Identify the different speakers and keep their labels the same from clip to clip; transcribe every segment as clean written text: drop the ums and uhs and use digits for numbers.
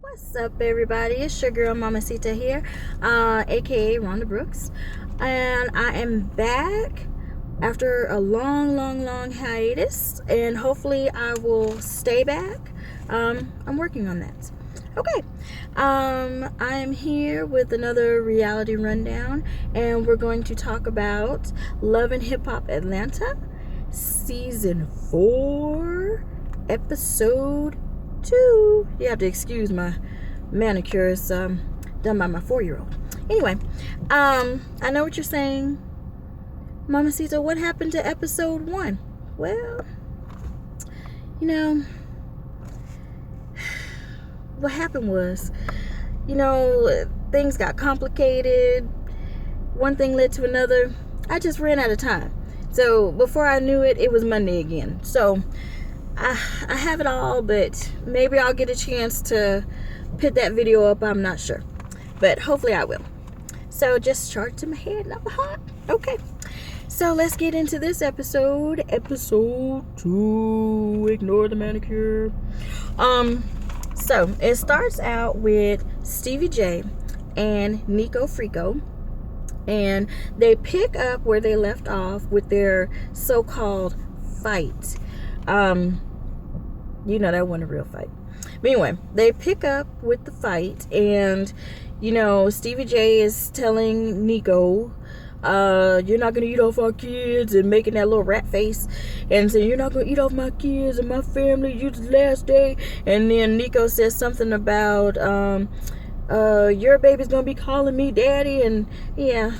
Speaker 1: What's up, everybody? It's your girl Momma Dee here, aka Rhonda Brooks, and I am back after a long hiatus, and hopefully I will stay back. I'm working on that. Okay, I am here with another reality rundown, and we're going to talk about Love and Hip Hop Atlanta, Season 4, Episode 2. You have to excuse my manicure. It's done by my 4-year-old. Anyway, I know what you're saying. Mama Caesar, what happened to Episode 1? Well, what happened was, things got complicated. One thing led to another. I just ran out of time. So before I knew it, it was Monday again. So I have it all, but maybe I'll get a chance to put that video up. I'm not sure, but hopefully I will. So just charge to my head, not my heart. Okay, so let's get into this episode 2. Ignore the manicure. So it starts out with Stevie J and Nikko Frico, and they pick up where they left off with their so-called fight. That wasn't a real fight. But anyway, they pick up with the fight, and, Stevie J is telling Nikko, you're not going to eat off our kids, and making that little rat face, and saying, you're not going to eat off my kids and my family, you the last day. And then Nikko says something about, your baby's going to be calling me daddy, and yeah.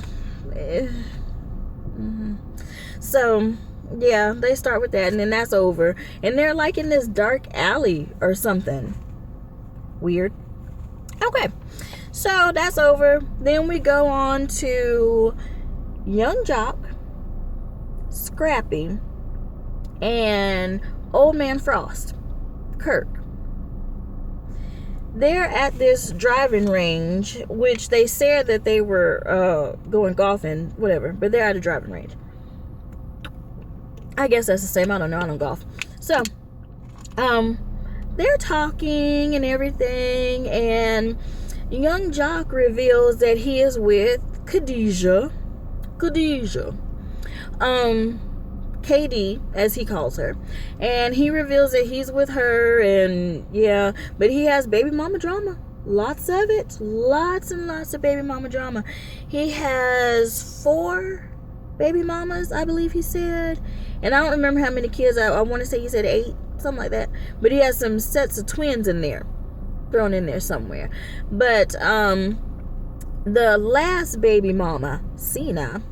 Speaker 1: So yeah, they start with that, and then that's over. And they're like in this dark alley or something. Weird. Okay, so that's over. Then we go on to Young Jock, Scrappy, and Old Man Frost, Kirk. They're at this driving range, which they said that they were going golfing, whatever, but they're at a driving range. I guess that's the same. I don't know. I don't golf. So, they're talking and everything, and Young Jock reveals that he is with Khadijah, KD, as he calls her, and he reveals that he's with her, and yeah, but he has baby mama drama. Lots of it. Lots and lots of baby mama drama. He has 4 baby mamas, I believe he said. And I don't remember how many kids. I want to say he said 8, something like that. But he has some sets of twins in there, thrown in there somewhere. But the last baby mama, Cena,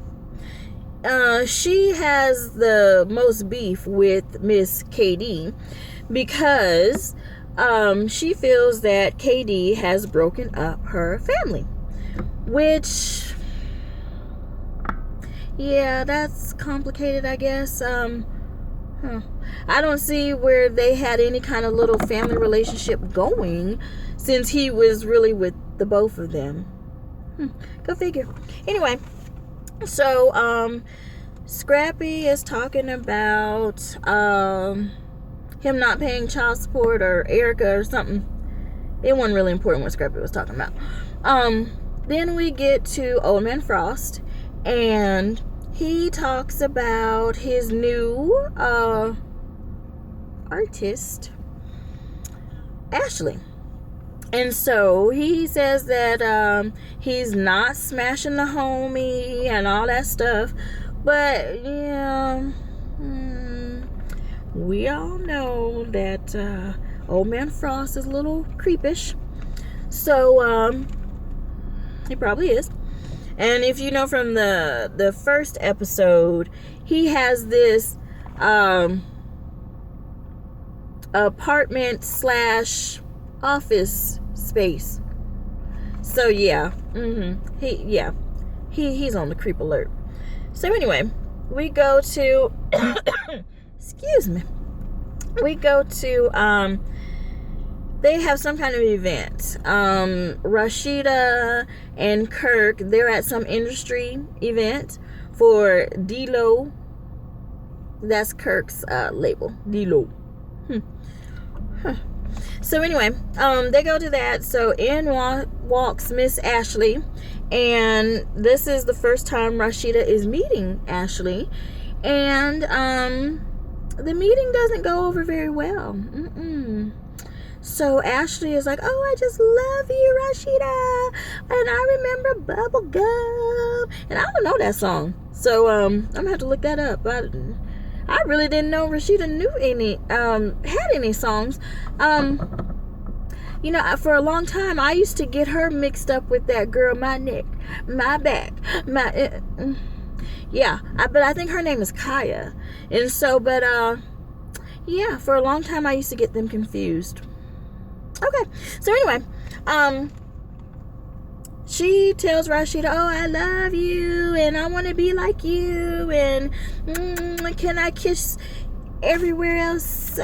Speaker 1: she has the most beef with Miss KD because she feels that KD has broken up her family, which, yeah, that's complicated, I guess. I don't see where they had any kind of little family relationship going, since he was really with the both of them. Go figure. Anyway, so Scrappy is talking about him not paying child support, or Erica or something. It wasn't really important what Scrappy was talking about. Then we get to Old Man Frost, and he talks about his new artist, Ashley. And so he says that he's not smashing the homie and all that stuff. But yeah, we all know that Old Man Frost is a little creepish. So he probably is. And if you know from the first episode, he has this apartment / office space. So yeah, he's on the creep alert. So anyway, we go to excuse me. We go to they have some kind of event. Rashida and Kirk, they're at some industry event for D-Lo. That's Kirk's label, D-Lo. So anyway, they go to that. So in walks Miss Ashley, and this is the first time Rashida is meeting Ashley, and the meeting doesn't go over very well. So Ashley is like, oh, I just love you, Rashida, and I remember Bubblegum, and I don't know that song, so I'm gonna have to look that up. But I really didn't know Rashida knew any, had any songs. You know, for a long time, I used to get her mixed up with that girl, My Neck, My Back, My, yeah, but I think her name is Kaya. And so, but, yeah, for a long time, I used to get them confused. Okay, so anyway, she tells Rashida, oh, I love you, and I want to be like you, and can I kiss everywhere else?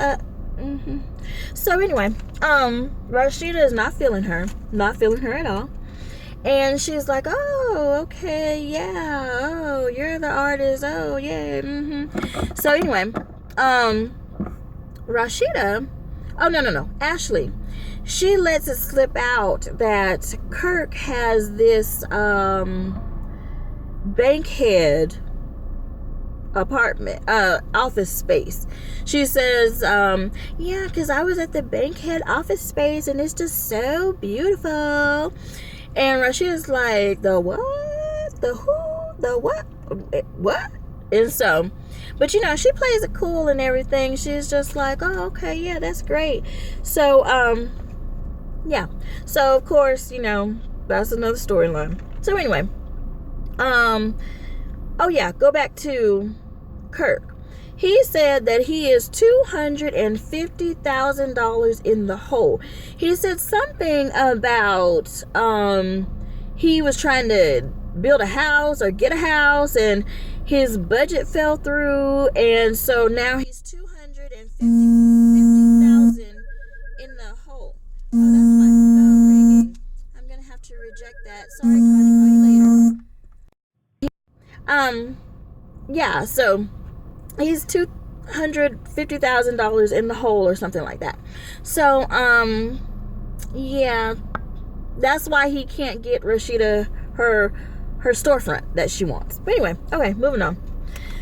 Speaker 1: So anyway, Rashida is not feeling her at all, and she's like, oh, okay, yeah, oh, you're the artist, oh, yeah, So anyway, Rashida, oh, no, Ashley, she lets it slip out that Kirk has this bankhead apartment, office space. She says, yeah, because I was at the bankhead office space and it's just so beautiful. And Rashida's like, the what? The who? The what? What? And so, but you know, she plays it cool and everything. She's just like, oh, okay, yeah, that's great. So, yeah. So, of course, you know, that's another storyline. So, anyway, oh, yeah, go back to Kirk. He said that he is $250,000 in the hole. He said something about, he was trying to build a house or get a house, and his budget fell through, and so now he's $250,000 in the hole. Oh, that's my phone ringing. I'm gonna have to reject that. Sorry, Connie. Call you later. Yeah. So he's $250,000 in the hole or something like that. So yeah, that's why he can't get Rashida her storefront that she wants. But anyway, okay, moving on.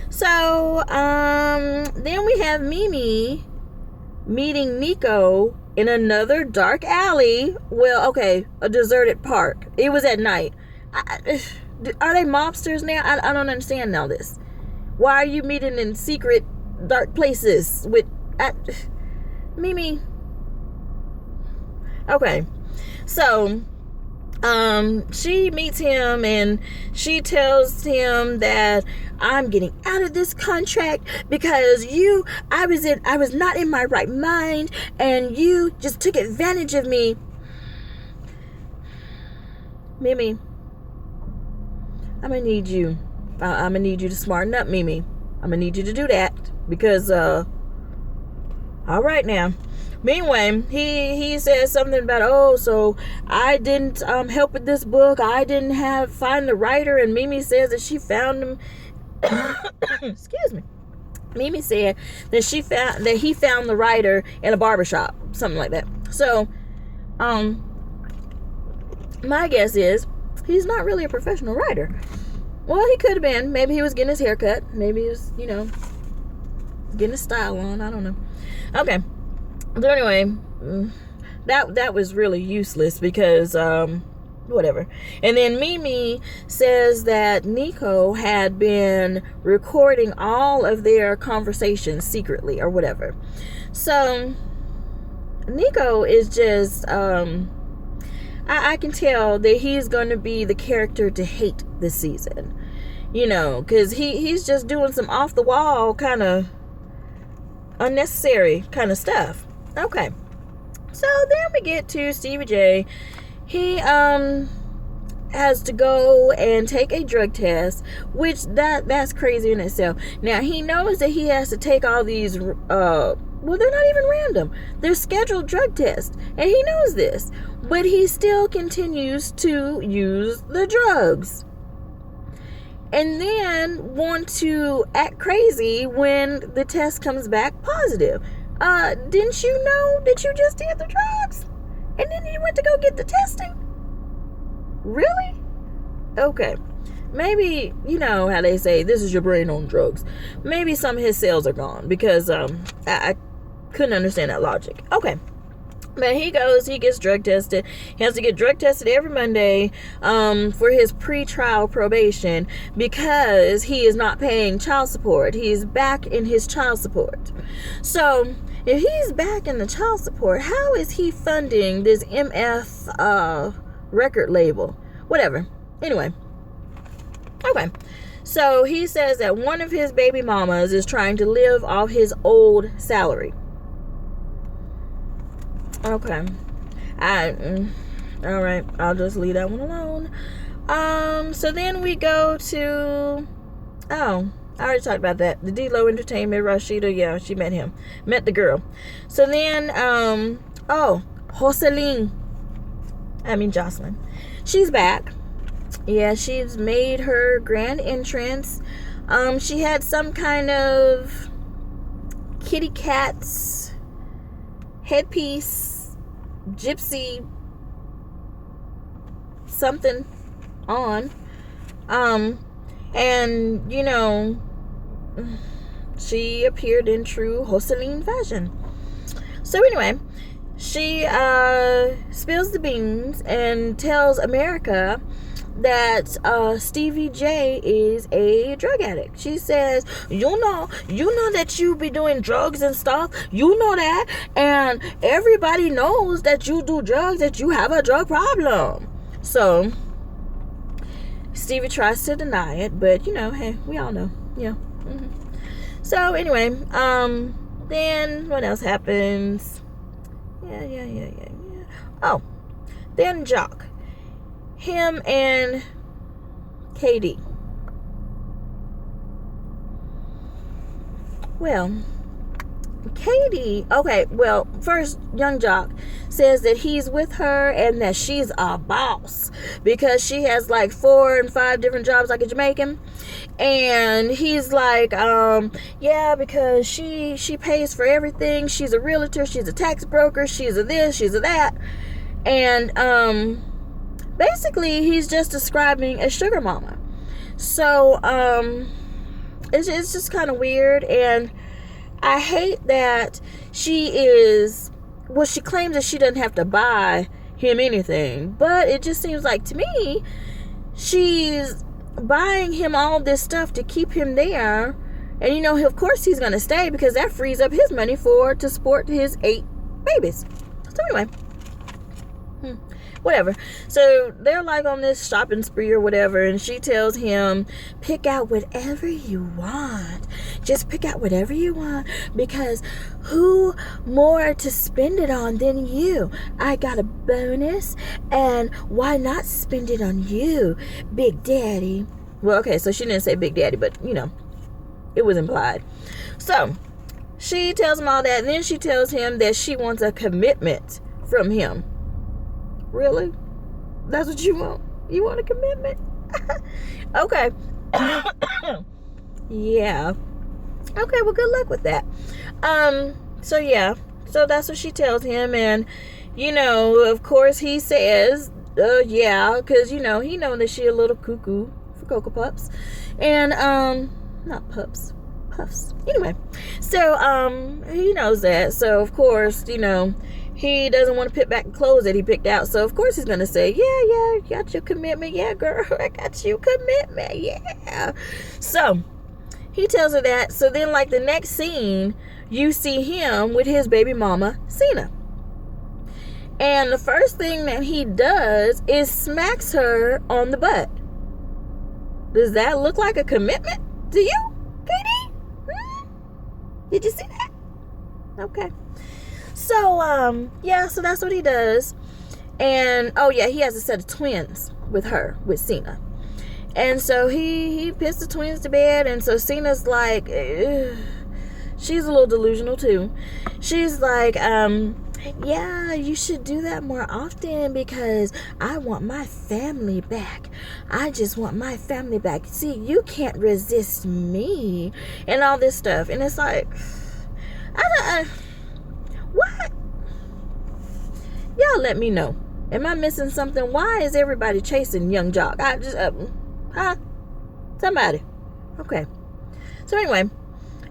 Speaker 1: So then we have Mimi meeting Nikko in another dark alley. Well, okay, a deserted park. It was at night. Are they mobsters now? I don't understand all this. Why are you meeting in secret dark places with Mimi? Okay, so she meets him and she tells him that I'm getting out of this contract because I was not in my right mind and you just took advantage of me. Mimi, I'm gonna need you to smarten up, Mimi. I'm gonna need you to do that because all right now. Meanwhile, he says something about, oh, so I didn't help with this book. I didn't find the writer, and Mimi says that she found him. Excuse me. Mimi said that he found the writer in a barbershop, something like that. So, my guess is he's not really a professional writer. Well, he could have been. Maybe he was getting his hair cut. Maybe he was, getting his style on. I don't know. Okay. So anyway, that was really useless because whatever. And then Mimi says that Nikko had been recording all of their conversations secretly or whatever. So Nikko is just I can tell that he's going to be the character to hate this season, because he's just doing some off the wall kind of unnecessary kind of stuff. Okay, so then we get to Stevie J. He has to go and take a drug test, which that's crazy in itself. Now he knows that he has to take all these they're not even random, they're scheduled drug tests, and he knows this, but he still continues to use the drugs and then want to act crazy when the test comes back positive. didn't you know that you just did the drugs? And then you went to go get the testing? Really? Okay. Maybe, you know how they say, this is your brain on drugs. Maybe some of his cells are gone, because I couldn't understand that logic. Okay. But he gets drug tested. He has to get drug tested every Monday for his pre-trial probation, because he is not paying child support. He's back in his child support. So if he's back in the child support, how is he funding this MF record label? Whatever. Anyway. Okay. So he says that one of his baby mamas is trying to live off his old salary. Okay. All right. I'll just leave that one alone. So then we go to, I already talked about that. The D-Lo Entertainment, Rashida, yeah, she met him. Met the girl. So then, Jocelyn. She's back. Yeah, she's made her grand entrance. She had some kind of kitty cat's headpiece, gypsy something on. And, you know, she appeared in true Jocelyn fashion. So anyway, she spills the beans and tells America that Stevie J is a drug addict. She says, you know that you be doing drugs and stuff. You know that. And everybody knows that you do drugs, that you have a drug problem. So Stevie tries to deny it, but you know, hey, we all know. Yeah. Mm-hmm. So anyway, then what else happens? Yeah. Oh, then Jock. Him and KD. Well, KD, okay, well, first, young Jock says that he's with her and that she's a boss because she has like 4 and 5 different jobs like a Jamaican. And he's like, yeah, because she pays for everything. She's a realtor, she's a tax broker, she's a this, she's a that. And, basically, he's just describing a sugar mama. So, it's just kind of weird. And I hate that she claims that she doesn't have to buy him anything. But it just seems like, to me, she's buying him all this stuff to keep him there. And, you know, of course he's going to stay because that frees up his money to support his 8 babies. So, anyway. Whatever. So they're like on this shopping spree or whatever, and she tells him, pick out whatever you want. Just pick out whatever you want, because who more to spend it on than you? I got a bonus, and why not spend it on you, Big Daddy? Well, okay, so she didn't say Big Daddy, but you know, it was implied. So she tells him all that, and then she tells him that she wants a commitment from him. Really? That's what you want? You want a commitment? Okay. Yeah. Okay, well, good luck with that. So yeah. So that's what she tells him. And, you know, of course he says, yeah, because, you know, he knows that she a little cuckoo for Cocoa Puffs. And, not pups. Puffs. Anyway. So, he knows that. So, of course, you know, he doesn't want to pick back the clothes that he picked out. So, of course, he's going to say, yeah, got your commitment. Yeah, girl, I got you commitment. Yeah. So, he tells her that. So, then, like, the next scene, you see him with his baby mama, Cena. And the first thing that he does is smacks her on the butt. Does that look like a commitment to you, Katie? Did you see that? Okay. So, yeah, so that's what he does. And, oh, yeah, he has a set of twins with her, with Cena. And so he puts the twins to bed. And so Cena's like, she's a little delusional, too. She's like, yeah, you should do that more often because I want my family back. I just want my family back. See, you can't resist me and all this stuff. And it's like, Y'all let me know. Am I missing something? Why is everybody chasing Young Jock? I just, somebody. Okay. So anyway,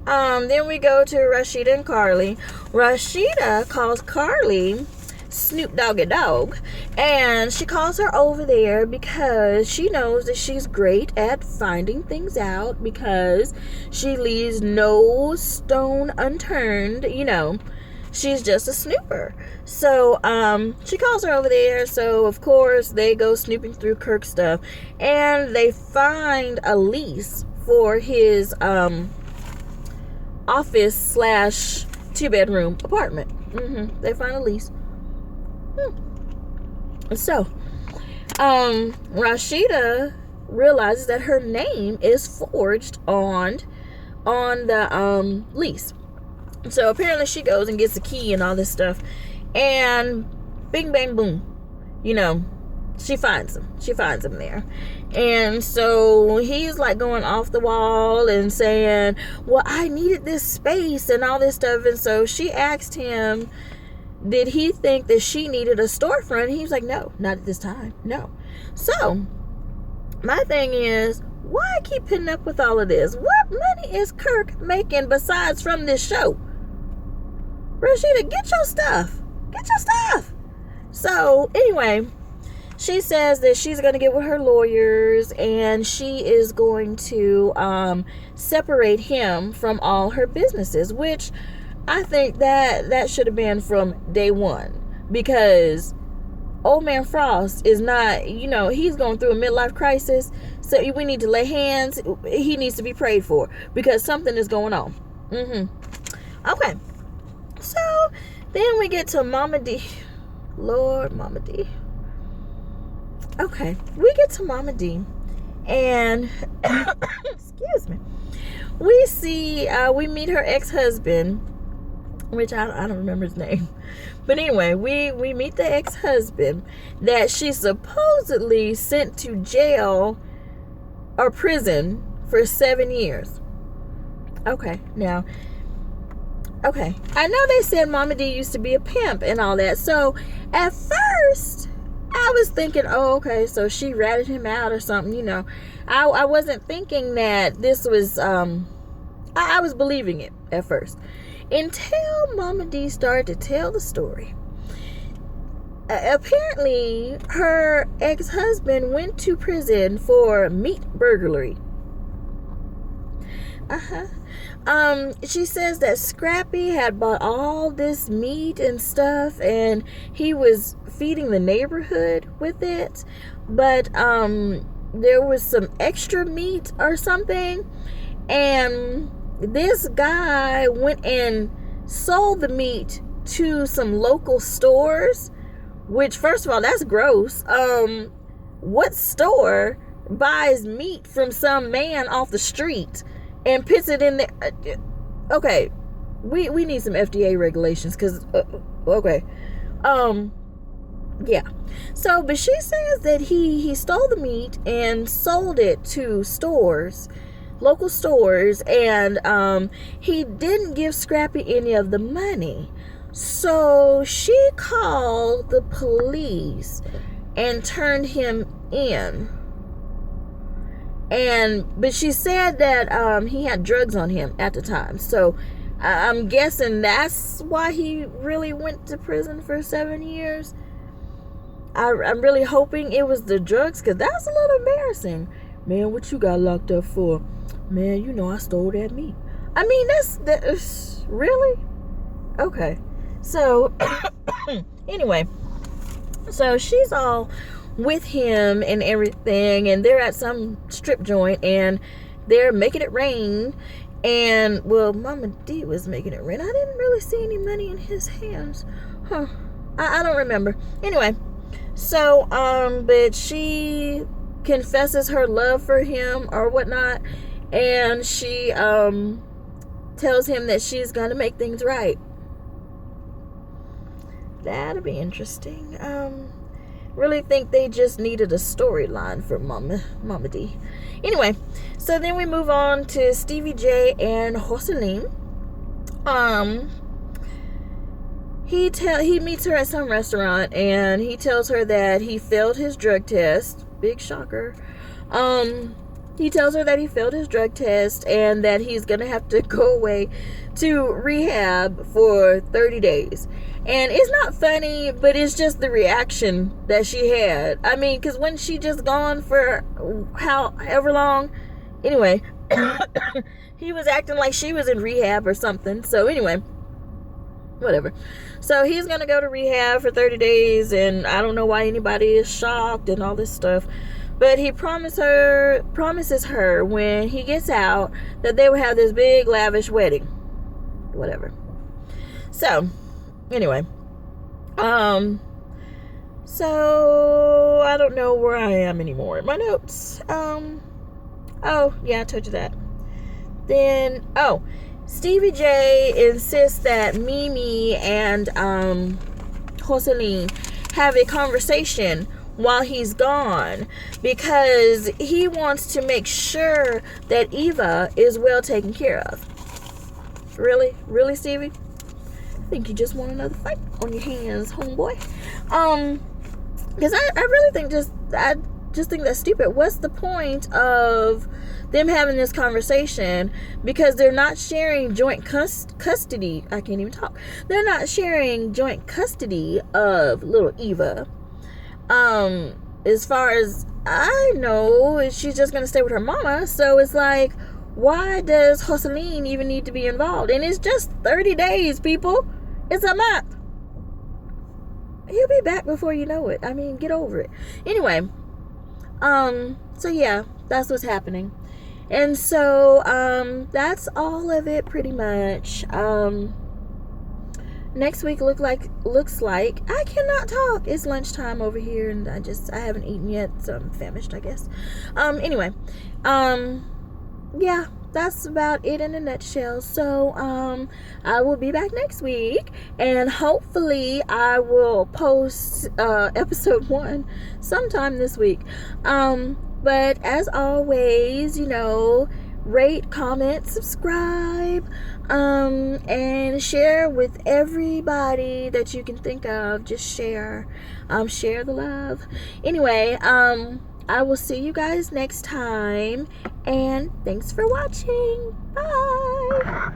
Speaker 1: then we go to Rashida and Carly. Rashida calls Carly Snoop Doggy Dog, and she calls her over there because she knows that she's great at finding things out, because she leaves no stone unturned. She's just a snooper. So she calls her over there. So of course they go snooping through Kirk's stuff, and they find a lease for his office slash 2-bedroom apartment. They find a lease. So Rashida realizes that her name is forged on the lease. So apparently she goes and gets the key and all this stuff, and bing bang boom, she finds him there. And so he's like going off the wall and saying, well, I needed this space and all this stuff. And so she asked him, did he think that she needed a storefront? And he was like, no, not at this time, no. So my thing is, why keep putting up with all of this? What money is Kirk making besides from this show? Rashida, get your stuff. So anyway, she says that she's going to get with her lawyers, and she is going to separate him from all her businesses, which I think that should have been from day one, because old man Frost is not, he's going through a midlife crisis. So we need to lay hands. He needs to be prayed for, because something is going on. Okay. So then we get to Momma Dee. Lord, Momma Dee. Okay, we get to Momma Dee, and excuse me, we meet her ex-husband, which I don't remember his name, but anyway, we meet the ex-husband that she supposedly sent to jail or prison for 7 years. Okay, I know they said Momma Dee used to be a pimp and all that. So at first I was thinking, oh, okay, so she ratted him out or something, I wasn't thinking that this was, I was believing it at first. Until Momma Dee started to tell the story. Apparently, her ex-husband went to prison for meat burglary. She says that Scrappy had bought all this meat and stuff, and he was feeding the neighborhood with it, but there was some extra meat or something, and this guy went and sold the meat to some local stores, which, first of all, that's gross. What store buys meat from some man off the street and puts it in there? Okay, we need some FDA regulations, because okay, yeah. So, but she says that he stole the meat and sold it to stores, local stores, and he didn't give Scrappy any of the money. So she called the police and turned him in. But she said that he had drugs on him at the time. So I'm guessing that's why he really went to prison for 7 years. I'm really hoping it was the drugs, because that's a little embarrassing. Man, what you got locked up for? Man, I stole that meat. I mean, that's really? Okay. So, anyway. So she's all with him and everything, and they're at some strip joint, and they're making it rain. And, well, Momma Dee was making it rain. I didn't really see any money in his hands. I don't remember. Anyway. So, but she confesses her love for him or whatnot, and she tells him that she's gonna make things right. That'll be interesting. Really think they just needed a storyline for Momma Dee. Anyway, so then we move on to Stevie J and Jocelyn. he meets her at some restaurant, and he tells her that he failed his drug test. Big shocker. He tells her that he failed his drug test and that he's gonna have to go away to rehab for 30 days. And it's not funny, but it's just the reaction that she had. I mean, because when she just gone for however long, anyway, he was acting like she was in rehab or something. So anyway, whatever. So he's gonna go to rehab for 30 days, and I don't know why anybody is shocked and all this stuff. But he promises her when he gets out that they will have this big lavish wedding. Whatever. So, anyway. So I don't know where I am anymore. My notes. Oh, yeah, I told you that. Then, Stevie J insists that Mimi and Jocelyn have a conversation while he's gone, because he wants to make sure that Eva is well taken care of. Really, Stevie? I think you just want another fight on your hands, homeboy. Because I really think I just think that's stupid. What's the point of them having this conversation? Because they're not sharing joint custody. I can't even talk. They're not sharing joint custody of little Eva. As far as I know, she's just gonna stay with her mama. So it's like, why does Jocelyn even need to be involved? And it's just 30 days, people. It's a month. He'll be back before you know it. I mean, get over it. Anyway, so yeah, that's what's happening. And so, that's all of it pretty much. Next week looks like I cannot talk. It's lunchtime over here, and I haven't eaten yet, so I'm famished, I guess. Anyway, yeah, that's about it in a nutshell. So, I will be back next week, and hopefully I will post episode 1 sometime this week. But as always, rate, comment, subscribe, and share with everybody that you can think of. Just share the love. Anyway, I will see you guys next time, and thanks for watching. Bye.